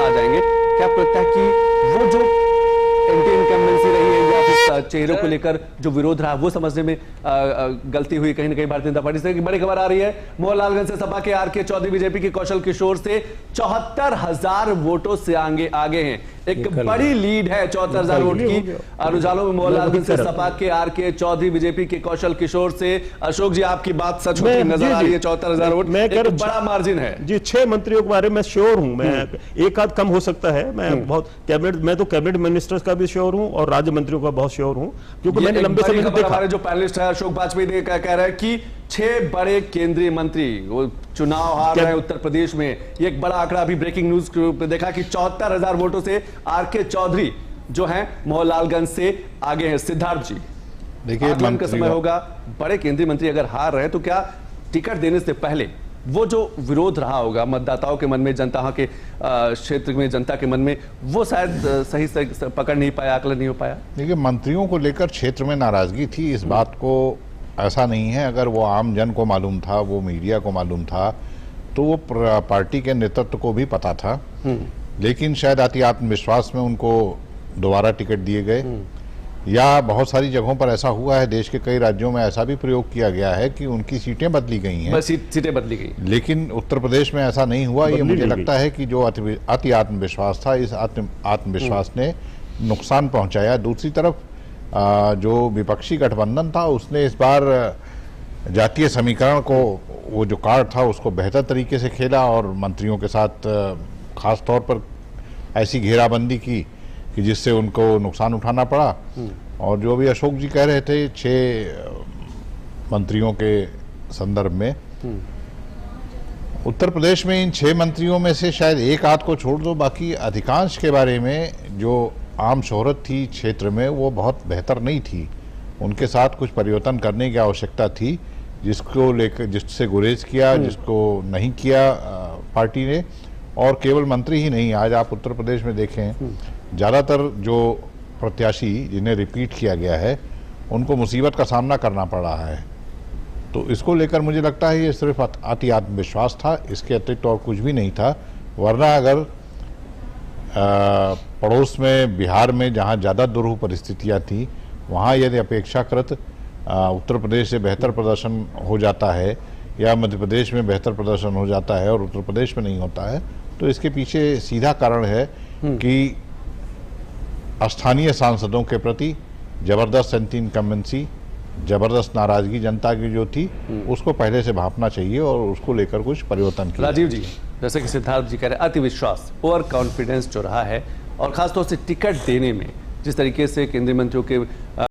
आ जाएंगे। क्या आपको लगता है कि वो जो एंटी इनकम्बेंसी रही है या फिर चेहरों को लेकर जो विरोध रहा वो समझने में गलती हुई कहीं ना कहीं भारतीय जनता पार्टी से? की बड़ी खबर आ रही है मोहनलालगंज से सपा के आर के चौधरी बीजेपी के कौशल किशोर से 74,000 वोटों से आगे हैं। एक बड़ी लीड है 74,000 वोट की। रुझानों में मोहनलालगंज से सपा के आर के चौधरी बीजेपी के कौशल किशोर से। अशोक जी, आपकी बात सच होती नजर आ रही है। 74,000 वोट एक बड़ा मार्जिन है जी। 6 मंत्रियों के बारे में श्योर हूं मैं, एक आध कम हो सकता है। मैं तो कैबिनेट मिनिस्टर्स का भी श्योर हूं और राज्य मंत्रियों का बहुत श्योर हूं, क्योंकि मैंने लंबे समय से देखा। हमारे जो पैनलिस्ट है अशोक वाजपेयी कह रहे हैं कि 6 बड़े केंद्रीय मंत्री वो चुनाव हार रहे हैं उत्तर प्रदेश में। ये एक बड़ा आंकड़ा अभी ब्रेकिंग न्यूज पे देखा कि 74,000 वोटों से आर के चौधरी जो हैं मोहनलालगंज से आगे हैं। सिद्धार्थ जी, देखिए आकलन का समय होगा। बड़े केंद्रीय मंत्री अगर हार रहे हैं तो क्या टिकट देने से पहले वो जो विरोध रहा होगा मतदाताओं के मन में, जनता के क्षेत्र में जनता के मन में, वो शायद सही से पकड़ नहीं पाया, आकलन नहीं हो पाया? देखिए, मंत्रियों को लेकर क्षेत्र में नाराजगी थी, इस बात को ऐसा नहीं है। अगर वो आम जन को मालूम था, वो मीडिया को मालूम था, तो वो पार्टी के नेतृत्व को भी पता था। लेकिन शायद अति आत्मविश्वास में उनको दोबारा टिकट दिए गए, या बहुत सारी जगहों पर ऐसा हुआ है, देश के कई राज्यों में ऐसा भी प्रयोग किया गया है कि उनकी सीटें बदली गई हैं। सीटें बदली गई, लेकिन उत्तर प्रदेश में ऐसा नहीं हुआ। ये मुझे लगता है कि जो अति आत्मविश्वास था, इस आत्मविश्वास ने नुकसान पहुंचाया। दूसरी तरफ जो विपक्षी गठबंधन था उसने इस बार जातीय समीकरण को, वो जो कार्ड था उसको बेहतर तरीके से खेला और मंत्रियों के साथ खास तौर पर ऐसी घेराबंदी की कि जिससे उनको नुकसान उठाना पड़ा। और जो भी अशोक जी कह रहे थे 6 मंत्रियों के संदर्भ में, उत्तर प्रदेश में इन 6 मंत्रियों में से शायद एक आध को छोड़ दो, बाकी अधिकांश के बारे में जो आम शोहरत थी क्षेत्र में वो बहुत बेहतर नहीं थी। उनके साथ कुछ परिवर्तन करने की आवश्यकता थी, जिसको लेकर जिससे गुरेज किया, जिसको नहीं किया पार्टी ने। और केवल मंत्री ही नहीं, आज आप उत्तर प्रदेश में देखें ज़्यादातर जो प्रत्याशी जिन्हें रिपीट किया गया है उनको मुसीबत का सामना करना पड़ रहा है। तो इसको लेकर मुझे लगता है ये सिर्फ अति आत्मविश्वास था, इसके अतिरिक्त और कुछ भी नहीं था। वरना अगर पड़ोस में बिहार में जहाँ ज़्यादा दुरूह परिस्थितियाँ थी, वहाँ यदि अपेक्षाकृत उत्तर प्रदेश से बेहतर प्रदर्शन हो जाता है या मध्य प्रदेश में बेहतर प्रदर्शन हो जाता है और उत्तर प्रदेश में नहीं होता है, तो इसके पीछे सीधा कारण है कि स्थानीय सांसदों के प्रति जबरदस्त एंटी इनकम्बेंसी, जबरदस्त नाराजगी जनता की जो थी, उसको पहले से भांपना चाहिए और उसको लेकर कुछ परिवर्तन किया। राजीव जी, जैसे कि सिद्धार्थ जी कह रहे हैं, अति विश्वास, ओवर कॉन्फिडेंस जो रहा है, और खासतौर से टिकट देने में जिस तरीके से केंद्रीय मंत्रियों के